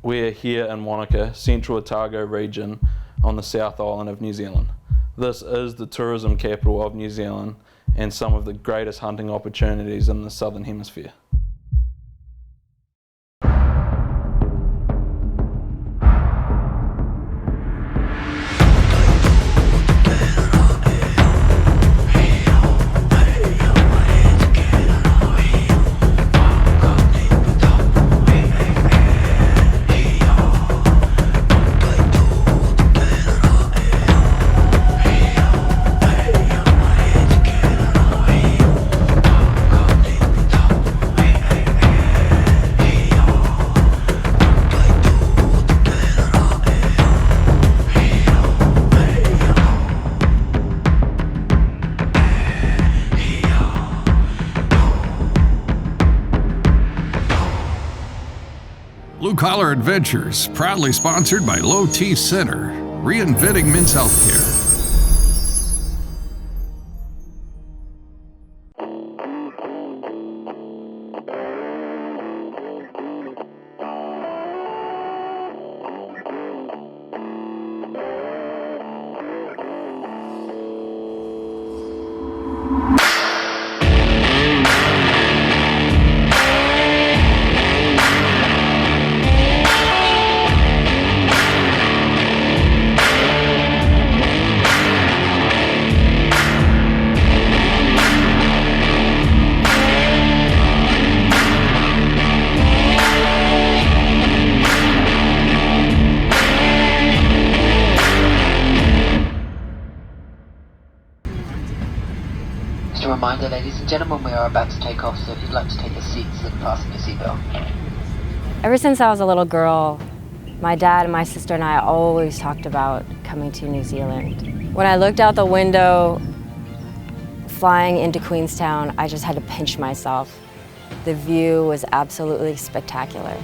We're here in Wanaka, Central Otago region on the South Island of New Zealand. This is the tourism capital of New Zealand and some of the greatest hunting opportunities in the Southern Hemisphere. Blue Collar Adventures, proudly sponsored by Low T Center, reinventing men's healthcare. Just a reminder, ladies and gentlemen, we are about to take off, so if you'd like to take your seats and fasten your seatbelt. Ever since I was a little girl, my dad and my sister and I always talked about coming to New Zealand. When I looked out the window, flying into Queenstown, I just had to pinch myself. The view was absolutely spectacular.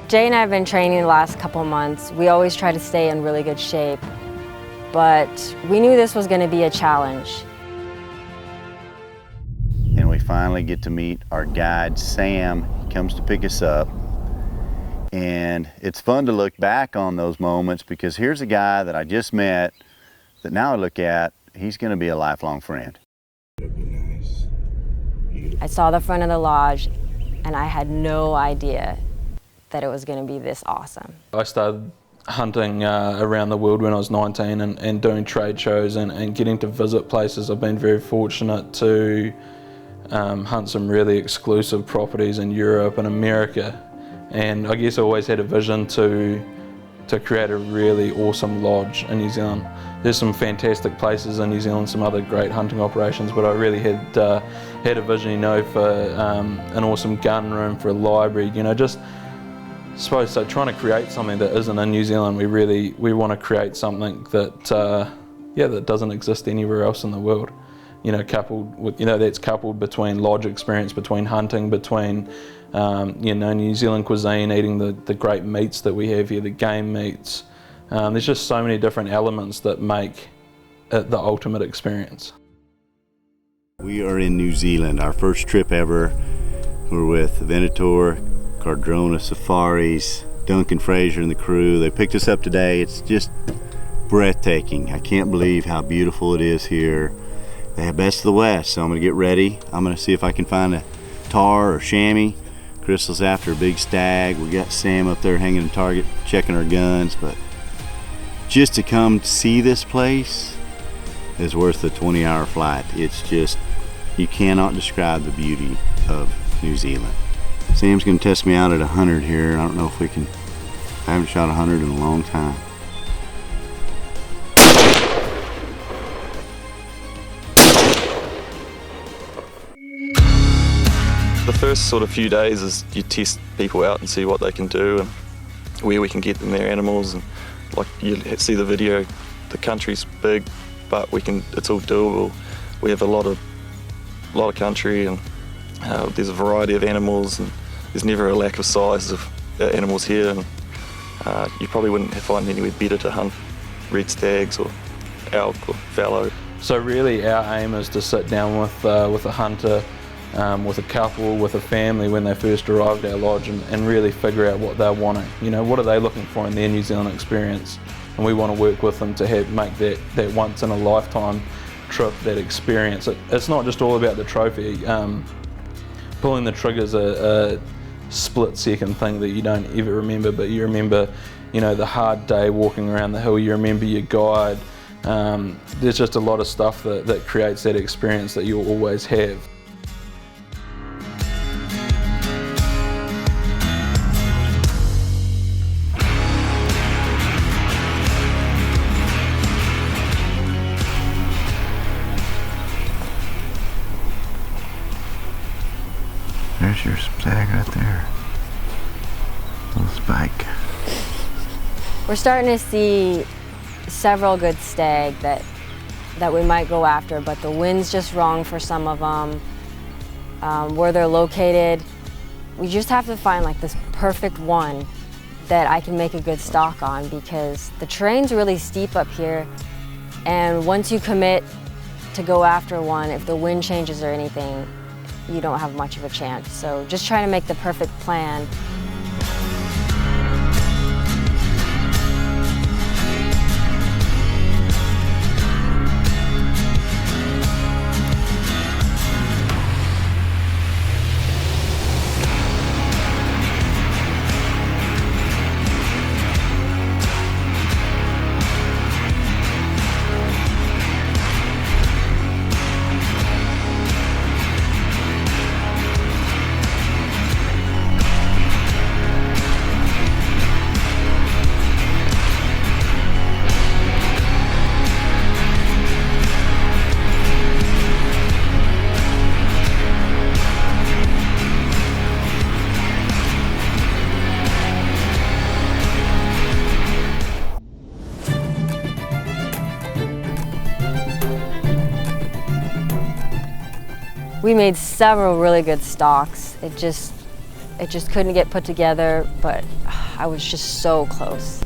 Jay and I have been training the last couple months. We always try to stay in really good shape, but we knew this was going to be a challenge. And we finally get to meet our guide, Sam. He comes to pick us up. And it's fun to look back on those moments because here's a guy that I just met that now I look at, he's going to be a lifelong friend. I saw the front of the lodge and I had no idea that it was going to be this awesome. I started hunting around the world when I was 19 and doing trade shows and getting to visit places. I've been very fortunate to hunt some really exclusive properties in Europe and America, and I guess I always had a vision to create a really awesome lodge in New Zealand. There's some fantastic places in New Zealand, some other great hunting operations, but I really had a vision, for an awesome gun room, for a library, just I suppose so. Trying to create something that isn't in New Zealand, we want to create something that that doesn't exist anywhere else in the world. Coupled with that's coupled between lodge experience, between hunting, between New Zealand cuisine, eating the great meats that we have here, the game meats. There's just so many different elements that make it the ultimate experience. We are in New Zealand, our first trip ever. We're with Venator Safaris, Duncan Fraser and the crew. They picked us up today. It's just breathtaking. I can't believe how beautiful it is here. They have best of the West, so I'm going to get ready. I'm going to see if I can find a tahr or chamois. Crystal's after a big stag. We got Sam up there hanging a target, checking our guns, but just to come see this place is worth the 20-hour flight. It's just, you cannot describe the beauty of New Zealand. Sam's going to test me out at 100 here. I don't know if we can. I haven't shot 100 in a long time. The first sort of few days is you test people out and see what they can do and where we can get them their animals. And like you see the video, the country's big, but it's all doable. We have a lot of country, and there's a variety of animals, and there's never a lack of size of animals here. And you probably wouldn't find anywhere better to hunt red stags or elk or fallow. So really our aim is to sit down with a hunter, with a couple, with a family when they first arrive at our lodge and really figure out what they're wanting. You know, what are they looking for in their New Zealand experience? And we want to work with them to make that once in a lifetime trip, that experience. It's not just all about the trophy. Pulling the trigger's a split-second thing that you don't ever remember, but you remember, you know, the hard day walking around the hill, you remember your guide. There's just a lot of stuff that creates that experience that you'll always have. There's your stag right there. Little spike. We're starting to see several good stag that we might go after, but the wind's just wrong for some of them. Where they're located, we just have to find like this perfect one that I can make a good stalk on, because the terrain's really steep up here, and once you commit to go after one, if the wind changes or anything, you don't have much of a chance. So just trying to make the perfect plan. We made several really good stalks. It just couldn't get put together, but I was just so close.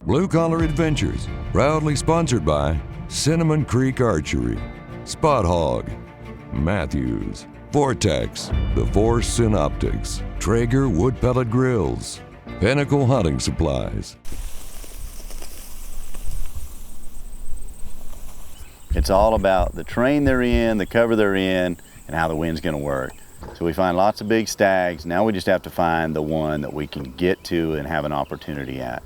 Blue Collar Adventures, proudly sponsored by Cinnamon Creek Archery, Spot Hog, Matthews, Vortex, The Force Synoptics, Traeger Wood Pellet Grills, Pinnacle Hunting Supplies. It's all about the terrain they're in, the cover they're in, and how the wind's going to work. So we find lots of big stags. Now we just have to find the one that we can get to and have an opportunity at.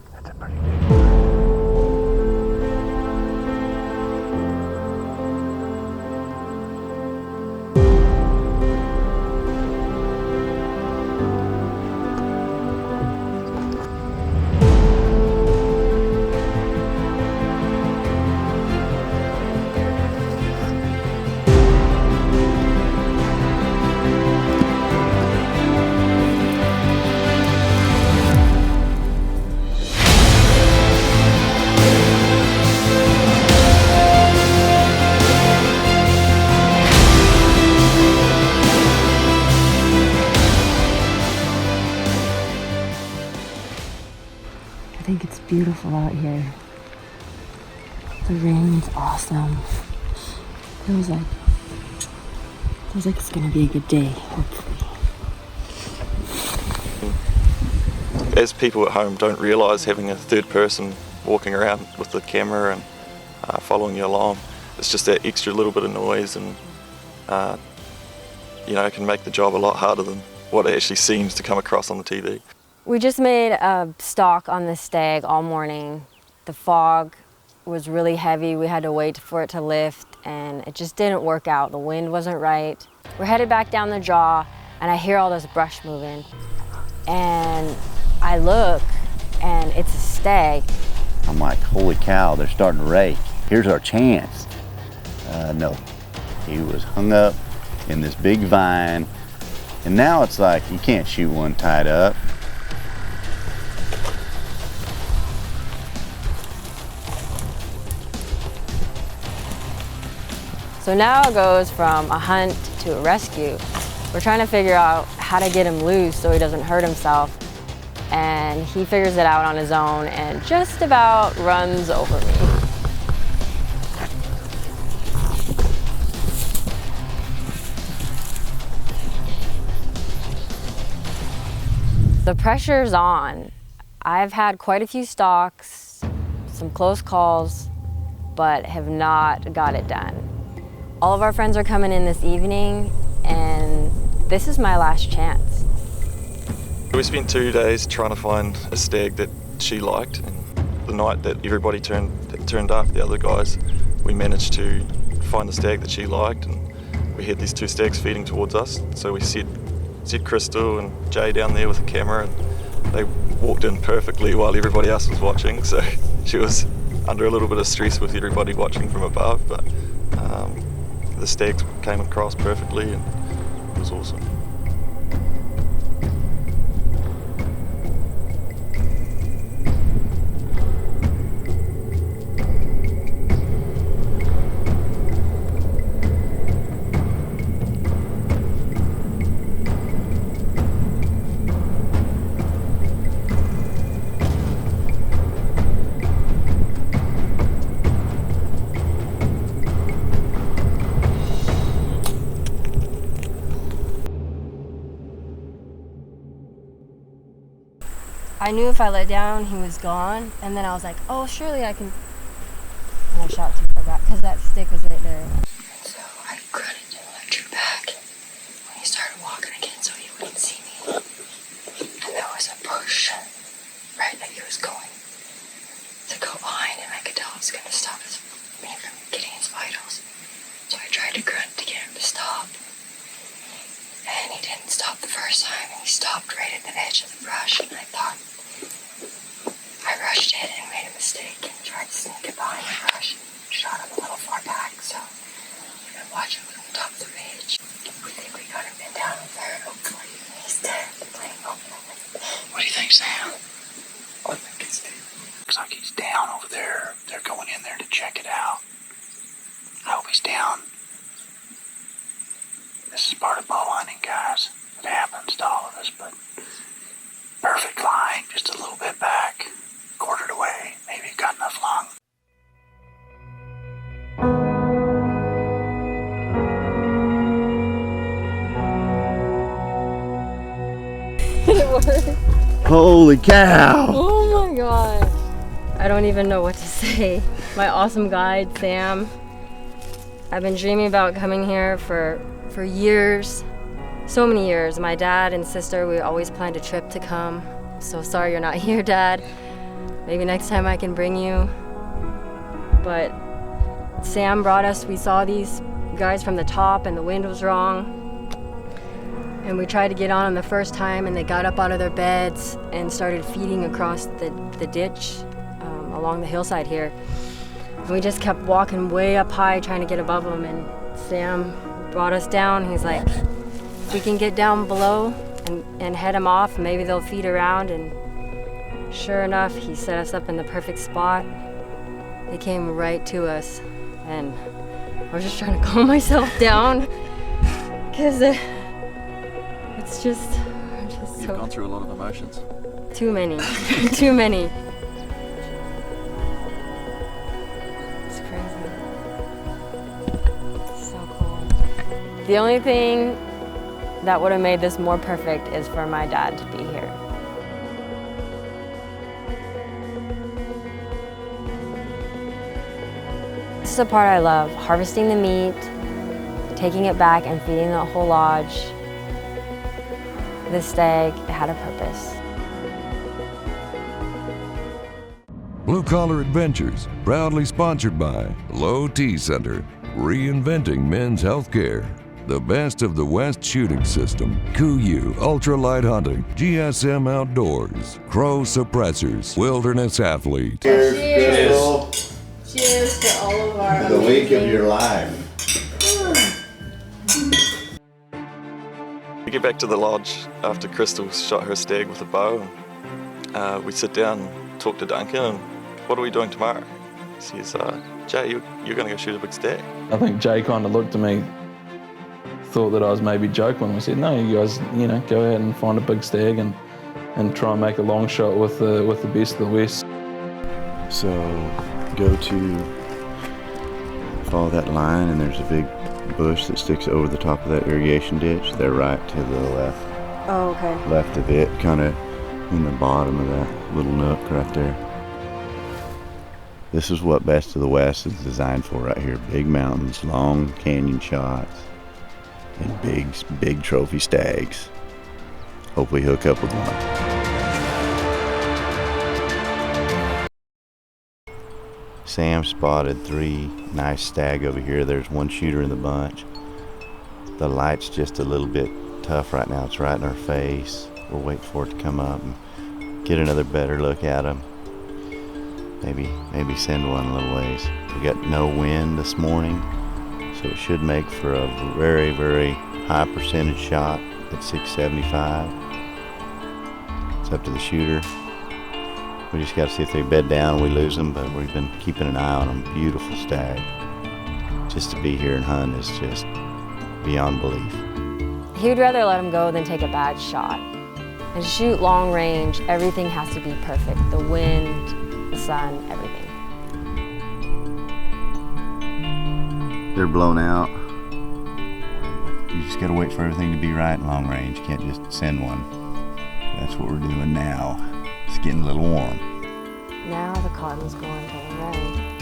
I think it's beautiful out here. The rain's awesome. Feels like it's gonna be a good day, hopefully. As people at home don't realise, having a third person walking around with the camera and following you along, it's just that extra little bit of noise, and you know, it can make the job a lot harder than what it actually seems to come across on the TV. We just made a stalk on the stag all morning. The fog was really heavy. We had to wait for it to lift, and it just didn't work out. The wind wasn't right. We're headed back down the draw, and I hear all this brush moving. And I look, and it's a stag. I'm like, holy cow, they're starting to rake. Here's our chance. No, he was hung up in this big vine. And now it's like, you can't shoot one tied up. So now it goes from a hunt to a rescue. We're trying to figure out how to get him loose so he doesn't hurt himself. And he figures it out on his own and just about runs over me. The pressure's on. I've had quite a few stalks, some close calls, but have not got it done. All of our friends are coming in this evening, and this is my last chance. We spent 2 days trying to find a stag that she liked, and the night that everybody turned up, the other guys, we managed to find a stag that she liked, and we had these 2 stags feeding towards us. So we set Crystal and Jay down there with a camera, and they walked in perfectly while everybody else was watching. So she was under a little bit of stress with everybody watching from above, but the stags came across perfectly, and it was awesome. I knew if I let down, he was gone, and then I was like, oh, surely I can, and I shot too far back, because that stick was right there. So I grunted and I drew back when he started walking again so he wouldn't see me. And there was a bush right that he was going to go behind, and I could tell it was going to stop me from getting his vitals. So I tried to grunt to get him to stop. And he didn't stop the first time, and he stopped right at the edge of the brush, and I thought, I rushed in and made a mistake and tried to sneak it behind the brush and shot him a little far back, so we're going to watch him from the top of the ridge. We think we got him pinned down over there, and hopefully he's dead. What do you think, Sam? I think he's dead. Looks like he's down over there. They're going in there to check it out. I hope he's down. This is part of bow hunting, guys. It happens to all of us, but perfect line, just a little bit back, quartered away, maybe got enough lung. It worked. Holy cow! Oh my gosh. I don't even know what to say. My awesome guide, Sam. I've been dreaming about coming here for years. So many years. My dad and sister, we always planned a trip to come. So sorry you're not here, Dad. Maybe next time I can bring you. But Sam brought us, we saw these guys from the top and the wind was wrong. And we tried to get on them the first time, and they got up out of their beds and started feeding across the ditch along the hillside here. And we just kept walking way up high trying to get above them, and Sam brought us down. He's like, we can get down below and head them off, maybe they'll feed around. And sure enough, he set us up in the perfect spot. They came right to us, and I was just trying to calm myself down because it's just You've gone through a lot of emotions. Too many. Too many. It's crazy. It's so cool. The only thing that would have made this more perfect is for my dad to be here. This is the part I love, harvesting the meat, taking it back and feeding the whole lodge. This stag had a purpose. Blue Collar Adventures, proudly sponsored by Low T Center, reinventing men's healthcare. The best of the West shooting system, KUIU Ultralight Hunting, GSM Outdoors, Crow Suppressors, Wilderness Athlete. Cheers. Cheers to all of our The week of your life. We get back to the lodge after Crystal shot her stag with a bow. We sit down and talk to Duncan, and what are we doing tomorrow? He says, Jay, you're going to go shoot a big stag. I think Jay kind of looked at me, thought that I was maybe joking when we said, no, you guys, go out and find a big stag and try and make a long shot with the best of the West. So go to follow that line, and there's a big bush that sticks over the top of that irrigation ditch. They're right to the left. Oh, okay. Left of it, kind of in the bottom of that little nook right there. This is what Best of the West is designed for right here. Big mountains, long canyon shots, and big trophy stags. Hopefully hook up with one. Sam spotted 3 nice stag over here. There's one shooter in the bunch. The light's just a little bit tough right now. It's right in our face. We'll wait for it to come up and get another better look at them. Maybe send one a little ways. We got no wind this morning, so it should make for a very, very high percentage shot at 675. It's up to the shooter. We just got to see if they bed down, we lose them, but we've been keeping an eye on them. Beautiful stag. Just to be here and hunt is just beyond belief. He would rather let him go than take a bad shot. And shoot long range, everything has to be perfect. The wind, the sun, everything. They're blown out. You just got to wait for everything to be right in long range. You can't just send one. That's what we're doing now. It's getting a little warm. Now the cotton's going to red.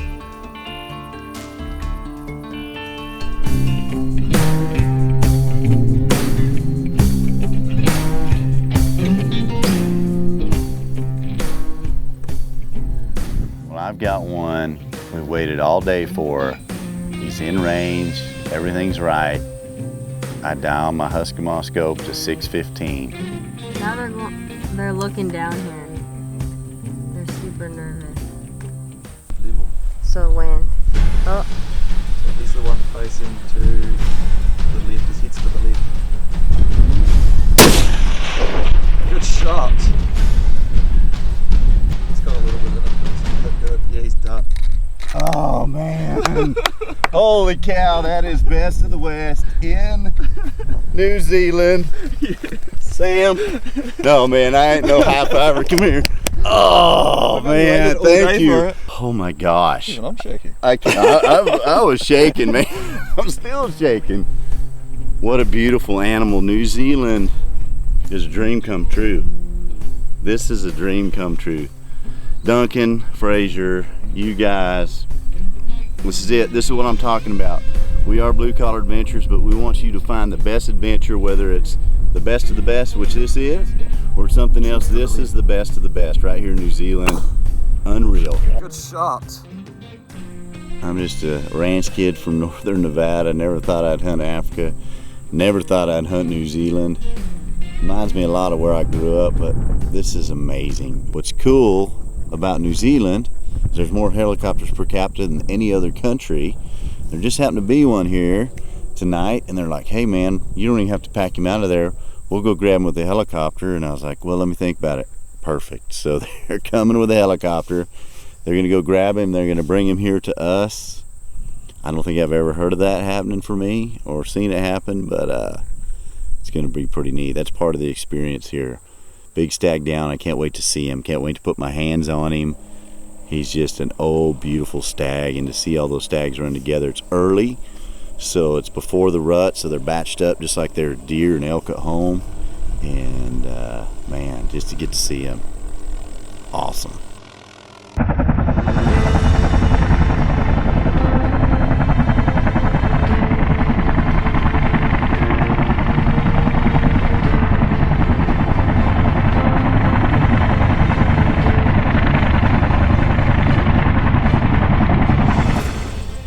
Well, I've got one we waited all day for. He's in range, everything's right. I dial my Husky scope to 615. Now they're looking down here. They're super nervous. So wind. Oh. So he's the one facing to the left, his head's to the left. Good shot. It's got a little bit of it. Good. Yeah, he's done. Oh man. Holy cow, that is Best of the West in New Zealand. Yes. Sam. No man, I ain't no high fiver. Come here. Oh man, thank you. Oh my gosh. Even I'm shaking. I was shaking, man. I'm still shaking. What a beautiful animal. New Zealand is a dream come true. This is a dream come true. Duncan, Fraser, you guys, this is it. This is what I'm talking about. We are Blue Collar Adventures, but we want you to find the best adventure, whether it's the best of the best, which this is, or something else. This is the best of the best right here in New Zealand. Unreal. Good shot. I'm just a ranch kid from northern Nevada. Never thought I'd hunt Africa. Never thought I'd hunt New Zealand. Reminds me a lot of where I grew up, but this is amazing. What's cool about New Zealand is there's more helicopters per capita than any other country. There just happened to be one here tonight, and they're like, hey man, you don't even have to pack him out of there. We'll go grab him with a helicopter. And I was like, well, let me think about it. Perfect. So they're coming with a helicopter. They're gonna go grab him. They're gonna bring him here to us. I don't think I've ever heard of that happening for me or seen it happen, but it's gonna be pretty neat. That's part of the experience here. Big stag down. I can't wait to see him. Can't wait to put my hands on him. He's just an old, beautiful stag, and to see all those stags run together. It's early, so it's before the rut, so they're batched up just like their deer and elk at home. And man, just to get to see him, awesome.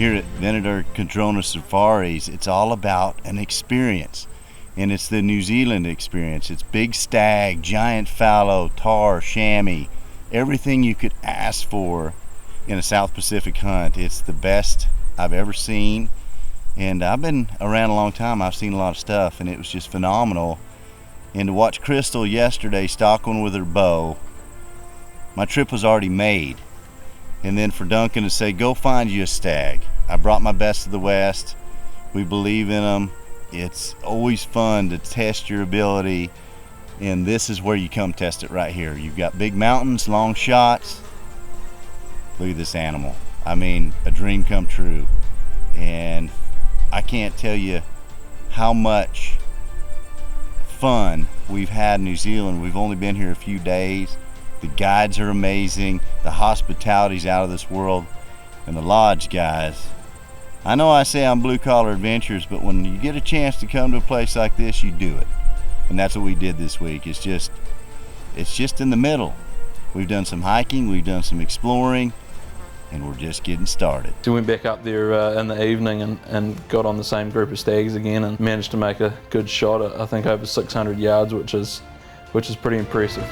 here at Venator Safaris, it's all about an experience. And it's the New Zealand experience. It's big stag, giant fallow, tahr, chamois, everything you could ask for in a South Pacific hunt. It's the best I've ever seen. And I've been around a long time. I've seen a lot of stuff, and it was just phenomenal. And to watch Crystal yesterday stalk one with her bow, my trip was already made. And then for Duncan to say, go find you a stag. I brought my best of the West. We believe in them. It's always fun to test your ability, and this is where you come test it right here. You've got big mountains, long shots. Look at this animal. I mean, a dream come true. And I can't tell you how much fun we've had in New Zealand. We've only been here a few days. The guides are amazing. The hospitality's out of this world. And the lodge guys, I know I say I'm blue collar adventures, but when you get a chance to come to a place like this, you do it. And that's what we did this week. It's just in the middle. We've done some hiking, we've done some exploring, and we're just getting started. So we went back up there in the evening and got on the same group of stags again and managed to make a good shot at, I think, over 600 yards, which is pretty impressive.